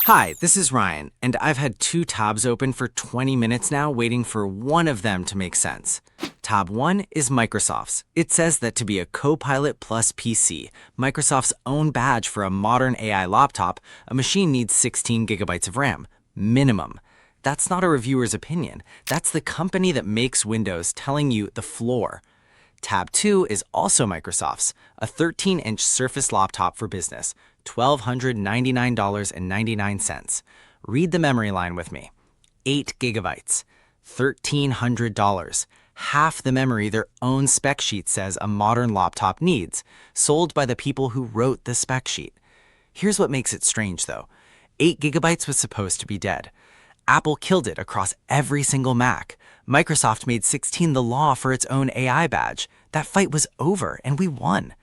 Hi, this is Ryan, and I've had two tabs open for 20 minutes now waiting for one of them to make sense. Tab 1 is Microsoft's. It says that to be a Copilot plus PC, Microsoft's own badge for a modern AI laptop, a machine needs 16 gigabytes of RAM, minimum. That's not a reviewer's opinion. That's the company that makes Windows telling you the floor. Tab 2 is also Microsoft's, a 13-inch Surface laptop for business, $1,299.99. Read the memory line with me. 8 gigabytes, $1,300, half the memory their own spec sheet says a modern laptop needs, sold by the people who wrote the spec sheet. Here's what makes it strange, though. 8 gigabytes was supposed to be dead. Apple killed it across every single Mac. Microsoft made 16 the law for its own AI badge. That fight was over, and we won.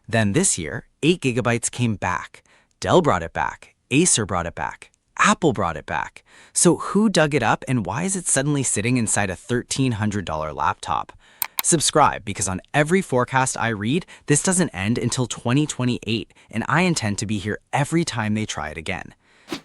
Then this year, 8 gigabytes came back. Dell brought it back. Acer brought it back. Apple brought it back. So who dug it up, and why is it suddenly sitting inside a $1,300 laptop? Subscribe, because on every forecast I read, this doesn't end until 2028, and I intend to be here every time they try it again.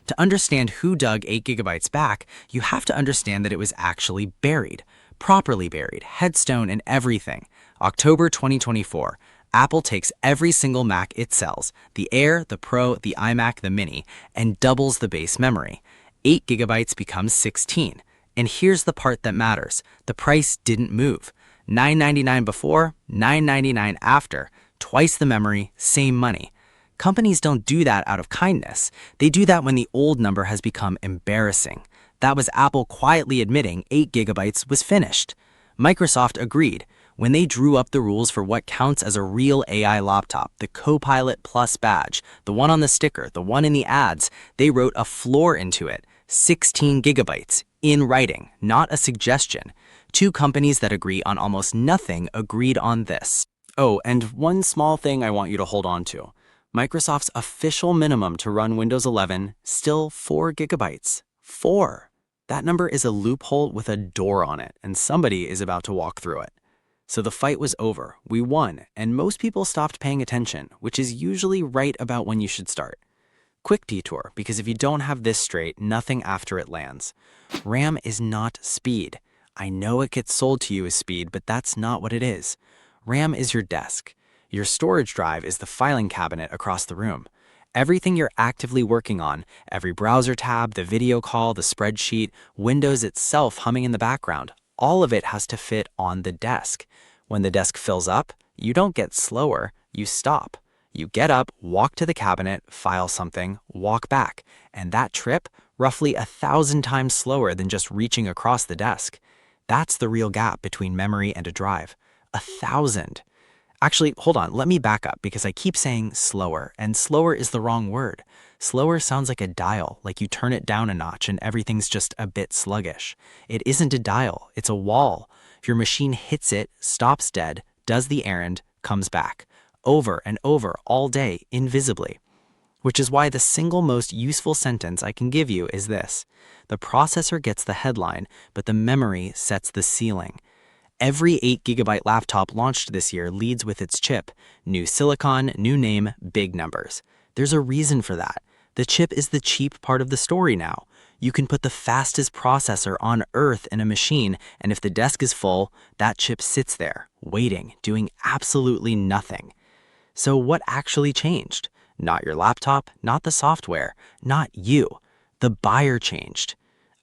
To understand who dug 8 gigabytes back, you have to understand that it was actually buried, properly buried, headstone and everything. October 2024, Apple takes every single Mac it sells, the Air, the Pro, the iMac, the Mini, and doubles the base memory. 8 gigabytes becomes 16. And here's the part that matters. The price didn't move. $9.99 before, $9.99 after. Twice the memory, same money. Companies don't do that out of kindness. They do that when the old number has become embarrassing. That was Apple quietly admitting 8 gigabytes was finished. Microsoft agreed. When they drew up the rules for what counts as a real AI laptop, the Copilot Plus badge, the one on the sticker, the one in the ads, they wrote a floor into it, 16 gigabytes, in writing, not a suggestion. Two companies that agree on almost nothing agreed on this. Oh, and one small thing I want you to hold on to. Microsoft's official minimum to run Windows 11, still 4 gigabytes. 4. That number is a loophole with a door on it, and somebody is about to walk through it. So the fight was over, we won, and most people stopped paying attention, which is usually right about when you should start. Quick detour, because if you don't have this straight, nothing after it lands. RAM is not speed. I know it gets sold to you as speed, but that's not what it is. RAM is your desk. Your storage drive is the filing cabinet across the room. Everything you're actively working on, every browser tab, the video call, the spreadsheet, Windows itself humming in the background, all of it has to fit on the desk. When the desk fills up, you don't get slower, you stop. You get up, walk to the cabinet, file something, walk back, and that trip, roughly 1,000 times slower than just reaching across the desk. That's the real gap between memory and a drive. 1,000. Actually, hold on, let me back up because I keep saying slower, and slower is the wrong word. Slower sounds like a dial, like you turn it down a notch and everything's just a bit sluggish. It isn't a dial, it's a wall. If your machine hits it, stops dead, does the errand, comes back. Over and over all day, invisibly. Which is why the single most useful sentence I can give you is this. The processor gets the headline, but the memory sets the ceiling. Every 8 gigabyte laptop launched this year leads with its chip. New silicon, new name, big numbers. There's a reason for that. The chip is the cheap part of the story now. You can put the fastest processor on earth in a machine, and if the desk is full, that chip sits there, waiting, doing absolutely nothing. So what actually changed? Not your laptop, not the software, not you. The buyer changed.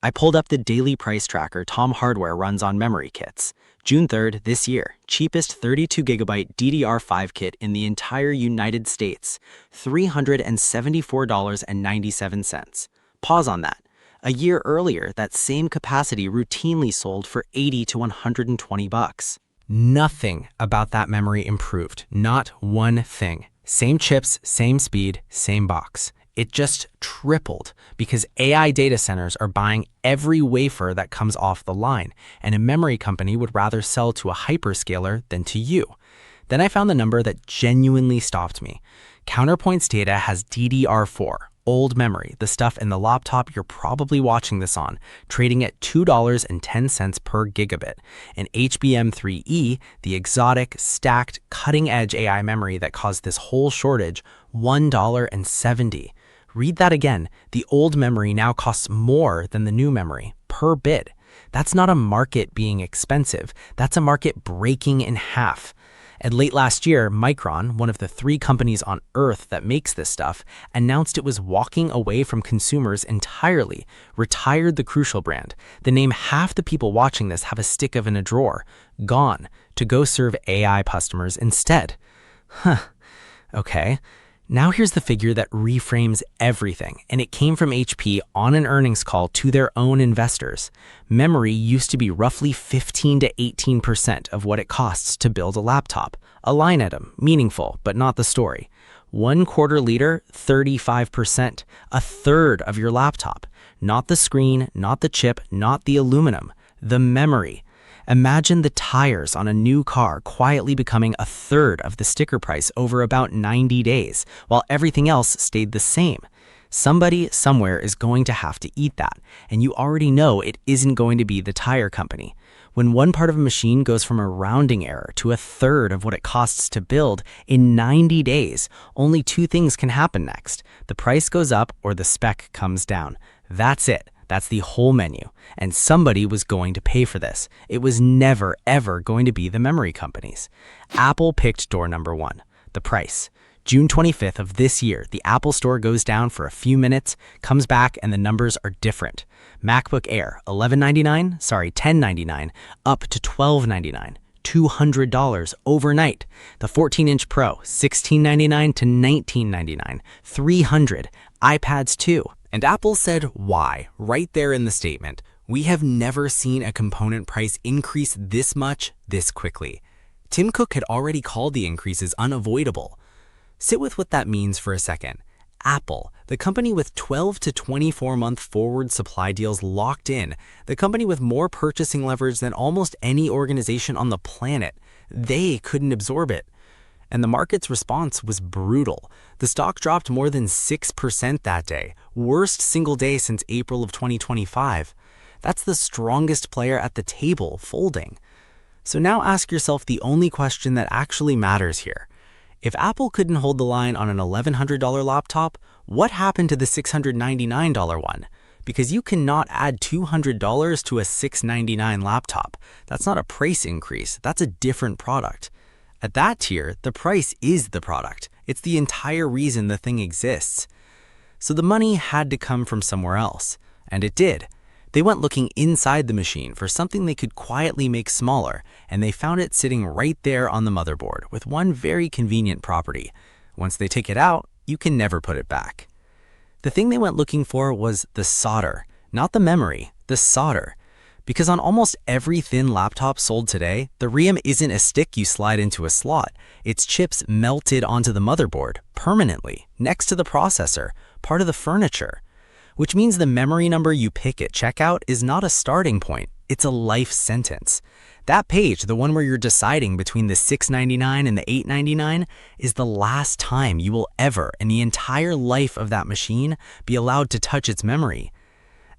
I pulled up the daily price tracker Tom Hardware runs on memory kits. June 3rd this year, cheapest 32 gigabyte DDR5 kit in the entire United States, $374.97. Pause on that. A year earlier, that same capacity routinely sold for $80 to $120. Nothing about that memory improved, not one thing. Same chips, same speed, same box. It just tripled because AI data centers are buying every wafer that comes off the line, and a memory company would rather sell to a hyperscaler than to you. Then I found the number that genuinely stopped me. Counterpoint's data has DDR4, old memory, the stuff in the laptop you're probably watching this on, trading at $2.10 per gigabit, and HBM3E, the exotic, stacked, cutting-edge AI memory that caused this whole shortage, $1.70. Read that again. The old memory now costs more than the new memory per bit. That's not a market being expensive. That's a market breaking in half. And late last year, Micron, one of the 3 companies on Earth that makes this stuff, announced it was walking away from consumers entirely, retired the Crucial brand, the name half the people watching this have a stick of in a drawer, gone, to go serve AI customers instead. Okay. Now here's the figure that reframes everything, and it came from HP on an earnings call to their own investors. Memory used to be roughly 15 to 18% of what it costs to build a laptop. A line item, meaningful, but not the story. 1/4 liter, 35%, a third of your laptop. Not the screen, not the chip, not the aluminum, the memory. Imagine the tires on a new car quietly becoming a third of the sticker price over about 90 days, while everything else stayed the same. Somebody somewhere is going to have to eat that, and you already know it isn't going to be the tire company. When one part of a machine goes from a rounding error to a third of what it costs to build in 90 days, only 2 things can happen next. The price goes up or the spec comes down. That's it. That's the whole menu. And somebody was going to pay for this. It was never, ever going to be the memory companies. Apple picked door number 1, the price. June 25th of this year, the Apple Store goes down for a few minutes, comes back, and the numbers are different. MacBook Air, $1099, up to $1299. $200 overnight. The 14-inch Pro, $1699 to $1999, $300. iPads too. And Apple said why, right there in the statement. We have never seen a component price increase this much, this quickly. Tim Cook had already called the increases unavoidable. Sit with what that means for a second. Apple, the company with 12 to 24-month forward supply deals locked in, the company with more purchasing leverage than almost any organization on the planet, they couldn't absorb it. And the market's response was brutal. The stock dropped more than 6% that day, worst single day since April of 2025. That's the strongest player at the table folding. So now ask yourself the only question that actually matters here. If Apple couldn't hold the line on an $1,100 laptop, what happened to the $699 one? Because you cannot add $200 to a $699 laptop. That's not a price increase, that's a different product. At that tier, the price is the product. It's the entire reason the thing exists. So the money had to come from somewhere else, and it did. They went looking inside the machine for something they could quietly make smaller, and they found it sitting right there on the motherboard with one very convenient property. Once they take it out, you can never put it back. The thing they went looking for was the solder, not the memory, the solder. Because on almost every thin laptop sold today, the RAM isn't a stick you slide into a slot. It's chips melted onto the motherboard, permanently, next to the processor, part of the furniture. Which means the memory number you pick at checkout is not a starting point, it's a life sentence. That page, the one where you're deciding between the $699 and the $899, is the last time you will ever, in the entire life of that machine, be allowed to touch its memory.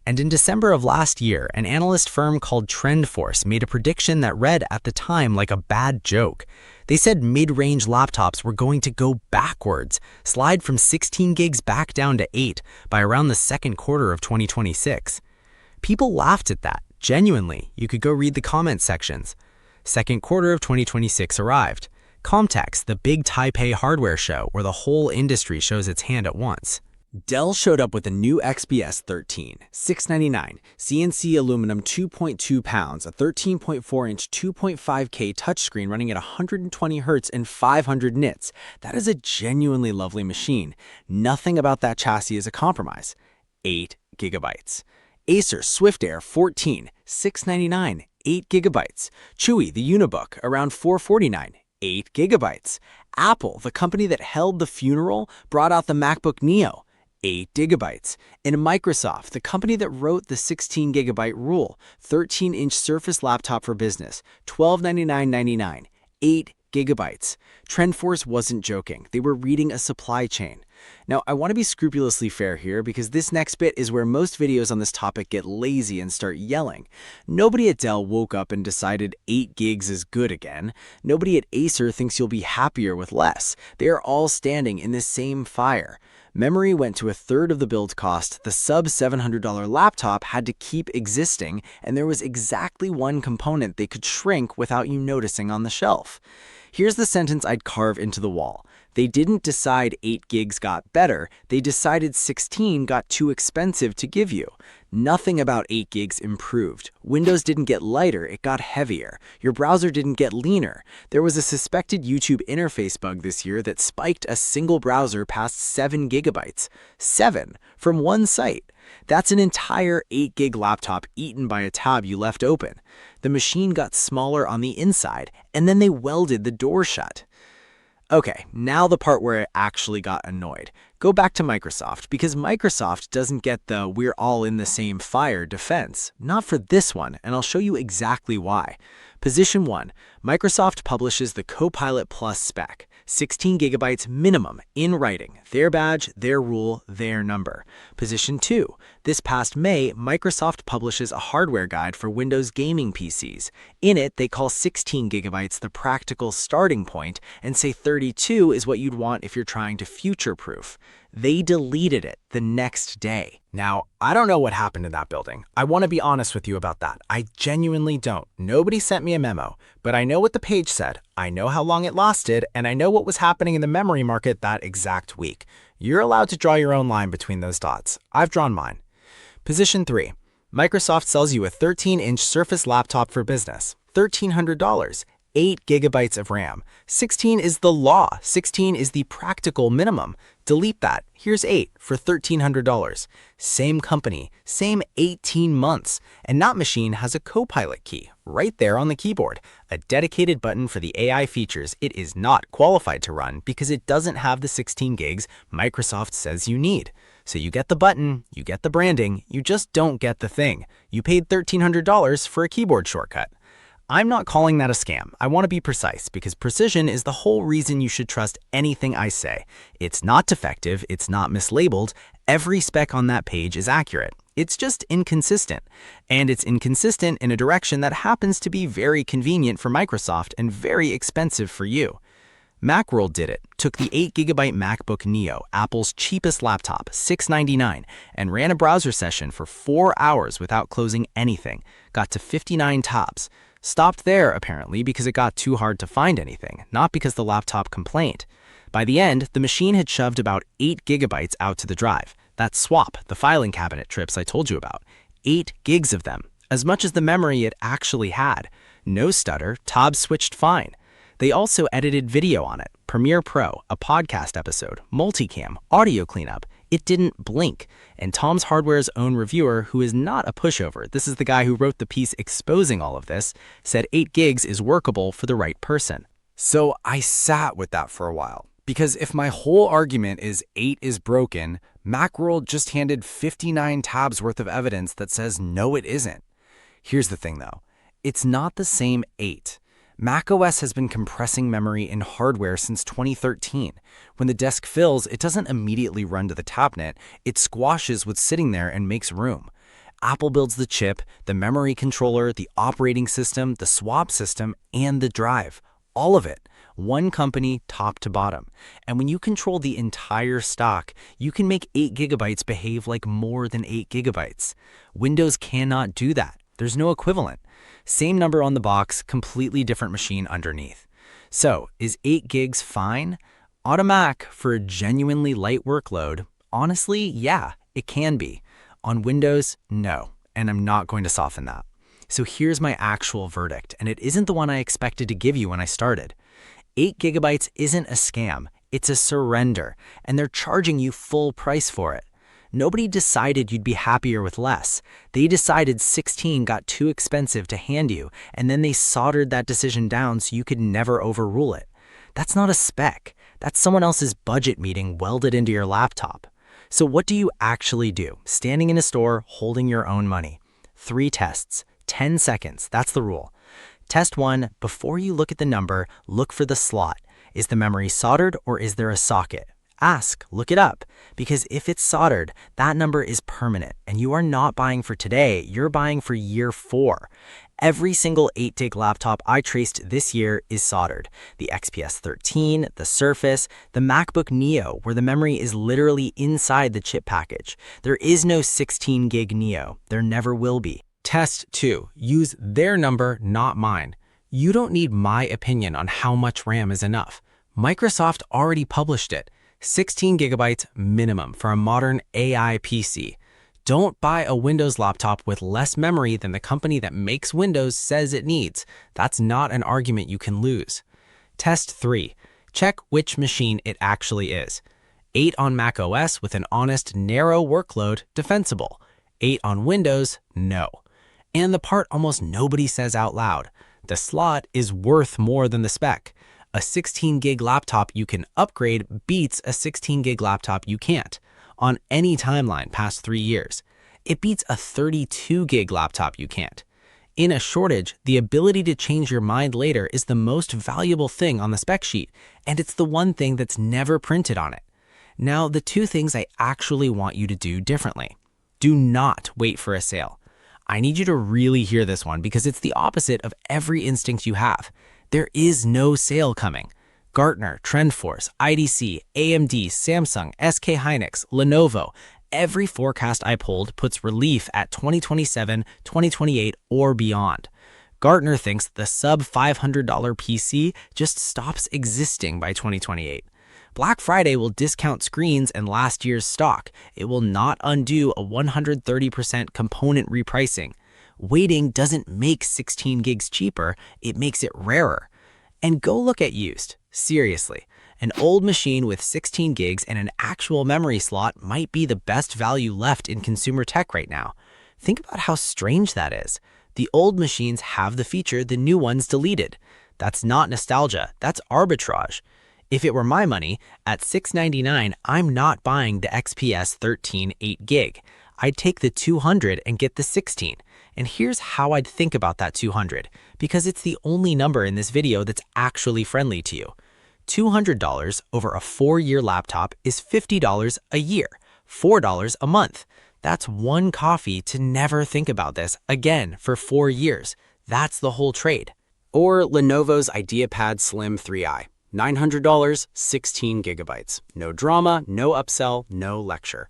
And in December of last year, an analyst firm called TrendForce made a prediction that read at the time like a bad joke. They said mid-range laptops were going to go backwards, slide from 16 gigs back down to 8 by around the second quarter of 2026. People laughed at that, genuinely. You could go read the comment sections. Second quarter of 2026 arrived. Comtex, the big Taipei hardware show where the whole industry shows its hand at once. Dell showed up with a new XPS 13, $699, CNC aluminum 2.2 pounds, a 13.4-inch 2.5K touchscreen running at 120 Hz and 500 nits. That is a genuinely lovely machine. Nothing about that chassis is a compromise. 8 gigabytes. Acer Swift Air 14, $699, 8 gigabytes. Chewy, the Unibook, around $449, 8 gigabytes. Apple, the company that held the funeral, brought out the MacBook Neo, 8 gigabytes. And Microsoft, the company that wrote the 16 gigabyte rule, 13-inch Surface laptop for business, $1299.99, 8 gigabytes. TrendForce wasn't joking. They were reading a supply chain. Now, I want to be scrupulously fair here because this next bit is where most videos on this topic get lazy and start yelling. Nobody at Dell woke up and decided 8 gigs is good again. Nobody at Acer thinks you'll be happier with less. They are all standing in the same fire. Memory went to a third of the build cost, the sub-$700 laptop had to keep existing, and there was exactly one component they could shrink without you noticing on the shelf. Here's the sentence I'd carve into the wall. They didn't decide 8 gigs got better, they decided 16 got too expensive to give you. Nothing about 8 gigs improved. Windows didn't get lighter, it got heavier. Your browser didn't get leaner. There was a suspected YouTube interface bug this year that spiked a single browser past 7 gigabytes. 7 from one site. That's an entire 8 gig laptop eaten by a tab you left open. The machine got smaller on the inside, and then they welded the door shut. Okay, now the part where I actually got annoyed. Go back to Microsoft, because Microsoft doesn't get the "we're all in the same fire" defense. Not for this one, and I'll show you exactly why. Position 1. Microsoft publishes the Copilot Plus spec. 16 gigabytes minimum in writing. Their badge, their rule, their number. Position 2. This past May, Microsoft publishes a hardware guide for Windows gaming PCs. In it, they call 16 gigabytes the practical starting point and say 32 is what you'd want if you're trying to future-proof. They deleted it the next day. Now, I don't know what happened in that building. I want to be honest with you about that. I genuinely don't. Nobody sent me a memo, but I know what the page said, I know how long it lasted, and I know what was happening in the memory market that exact week. You're allowed to draw your own line between those dots. I've drawn mine. Position 3. Microsoft sells you a 13-inch Surface laptop for business. $1,300. 8 gigabytes of RAM. 16 is the law. 16 is the practical minimum. Delete that. Here's 8 for $1,300. Same company, same 18 months. And that machine has a Copilot key right there on the keyboard. A dedicated button for the AI features it is not qualified to run because it doesn't have the 16 gigs Microsoft says you need. So you get the button, you get the branding, you just don't get the thing. You paid $1,300 for a keyboard shortcut. I'm not calling that a scam. I want to be precise because precision is the whole reason you should trust anything I say. It's not defective, it's not mislabeled. Every spec on that page is accurate. It's just inconsistent. And it's inconsistent in a direction that happens to be very convenient for Microsoft and very expensive for you. Macworld did it, took the 8GB MacBook Neo, Apple's cheapest laptop, $699, and ran a browser session for 4 hours without closing anything. Got to 59 tabs. Stopped there, apparently, because it got too hard to find anything, not because the laptop complained. By the end, the machine had shoved about 8 gigabytes out to the drive. That swap, the filing cabinet trips I told you about. 8 gigs of them, as much as the memory it actually had. No stutter, tabs switched fine. They also edited video on it, Premiere Pro, a podcast episode, multicam, audio cleanup. It didn't blink. And Tom's Hardware's own reviewer, who is not a pushover, this is the guy who wrote the piece exposing all of this, said 8 gigs is workable for the right person. So I sat with that for a while, because if my whole argument is 8 is broken, Macworld just handed 59 tabs worth of evidence that says no it isn't. Here's the thing though, it's not the same 8. macOS has been compressing memory in hardware since 2013. When the disk fills, it doesn't immediately run to the tabnet, it squashes what's sitting there and makes room. Apple builds the chip, the memory controller, the operating system, the swap system, and the drive. All of it. One company, top to bottom. And when you control the entire stock, you can make 8 gigabytes behave like more than 8 gigabytes. Windows cannot do that. There's no equivalent. Same number on the box, completely different machine underneath. So, is 8 gigs fine? On a Mac, for a genuinely light workload, honestly, yeah, it can be. On Windows, no, and I'm not going to soften that. So here's my actual verdict, and it isn't the one I expected to give you when I started. 8 gigabytes isn't a scam, it's a surrender, and they're charging you full price for it. Nobody decided you'd be happier with less. They decided 16 got too expensive to hand you, and then they soldered that decision down so you could never overrule it. That's not a spec. That's someone else's budget meeting welded into your laptop. So what do you actually do, standing in a store holding your own money? 3 tests, 10 seconds, that's the rule. Test 1, before you look at the number, look for the slot. Is the memory soldered or is there a socket? Ask, look it up, because if it's soldered, that number is permanent, and you are not buying for today, you're buying for year 4. Every single 8-gig laptop I traced this year is soldered. The XPS 13, the Surface, the MacBook Neo, where the memory is literally inside the chip package. There is no 16-gig Neo. There never will be. Test 2. Use their number, not mine. You don't need my opinion on how much RAM is enough. Microsoft already published it. 16 gigabytes minimum for a modern AI PC. Don't buy a Windows laptop with less memory than the company that makes Windows says it needs. That's not an argument you can lose. Test 3. Check which machine it actually is. 8 on Mac OS with an honest, narrow workload, defensible. 8 on Windows, no. And the part almost nobody says out loud. The slot is worth more than the spec. A 16-gig laptop you can upgrade beats a 16-gig laptop you can't, on any timeline past 3 years. It beats a 32-gig laptop you can't. In a shortage, the ability to change your mind later is the most valuable thing on the spec sheet, and it's the one thing that's never printed on it. Now, the 2 things I actually want you to do differently. Do not wait for a sale. I need you to really hear this one because it's the opposite of every instinct you have. There is no sale coming. Gartner, TrendForce, IDC, AMD, Samsung, SK Hynix, Lenovo, every forecast I pulled puts relief at 2027, 2028, or beyond. Gartner thinks the sub-$500 PC just stops existing by 2028. Black Friday will discount screens and last year's stock. It will not undo a 130% component repricing. Waiting doesn't make 16 gigs cheaper, it makes it rarer. And go look at used. Seriously, an old machine with 16 gigs and an actual memory slot might be the best value left in consumer tech right now. Think about how strange that is. The old machines have the feature the new ones deleted. That's not nostalgia, that's arbitrage. If it were my money, at $699, I'm not buying the XPS 13 8 gig. I'd take the 200 and get the 16. And here's how I'd think about that 200, because it's the only number in this video that's actually friendly to you. $200 over a 4-year laptop is $50 a year, $4 a month. That's one coffee to never think about this again for 4 years. That's the whole trade. Or Lenovo's IdeaPad Slim 3i. $900, 16 gigabytes. No drama, no upsell, no lecture.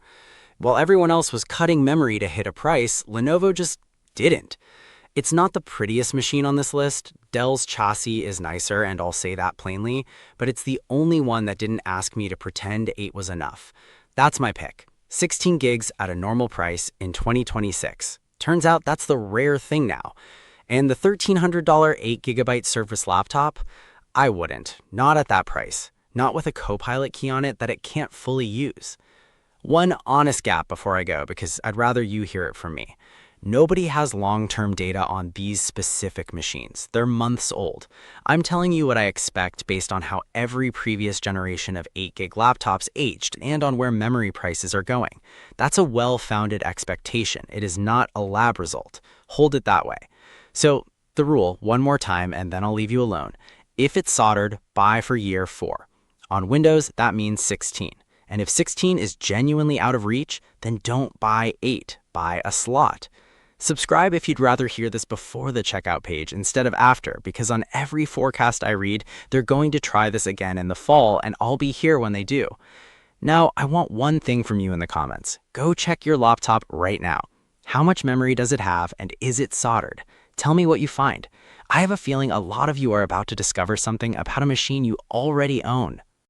While everyone else was cutting memory to hit a price, Lenovo just didn't. It's not the prettiest machine on this list. Dell's chassis is nicer, and I'll say that plainly, but it's the only one that didn't ask me to pretend 8 was enough. That's my pick. 16 gigs at a normal price in 2026. Turns out that's the rare thing now. And the $1,300 8GB Surface laptop? I wouldn't. Not at that price. Not with a Copilot key on it that it can't fully use. One honest gap before I go, because I'd rather you hear it from me. Nobody has long-term data on these specific machines. They're months old. I'm telling you what I expect based on how every previous generation of 8-gig laptops aged and on where memory prices are going. That's a well-founded expectation. It is not a lab result. Hold it that way. So, the rule, one more time, and then I'll leave you alone. If it's soldered, buy for year 4. On Windows, that means 16. And if 16 is genuinely out of reach, then don't buy 8. Buy a slot. Subscribe if you'd rather hear this before the checkout page instead of after, because on every forecast I read, they're going to try this again in the fall, and I'll be here when they do. Now, I want one thing from you in the comments. Go check your laptop right now. How much memory does it have, and is it soldered? Tell me what you find. I have a feeling a lot of you are about to discover something about a machine you already own.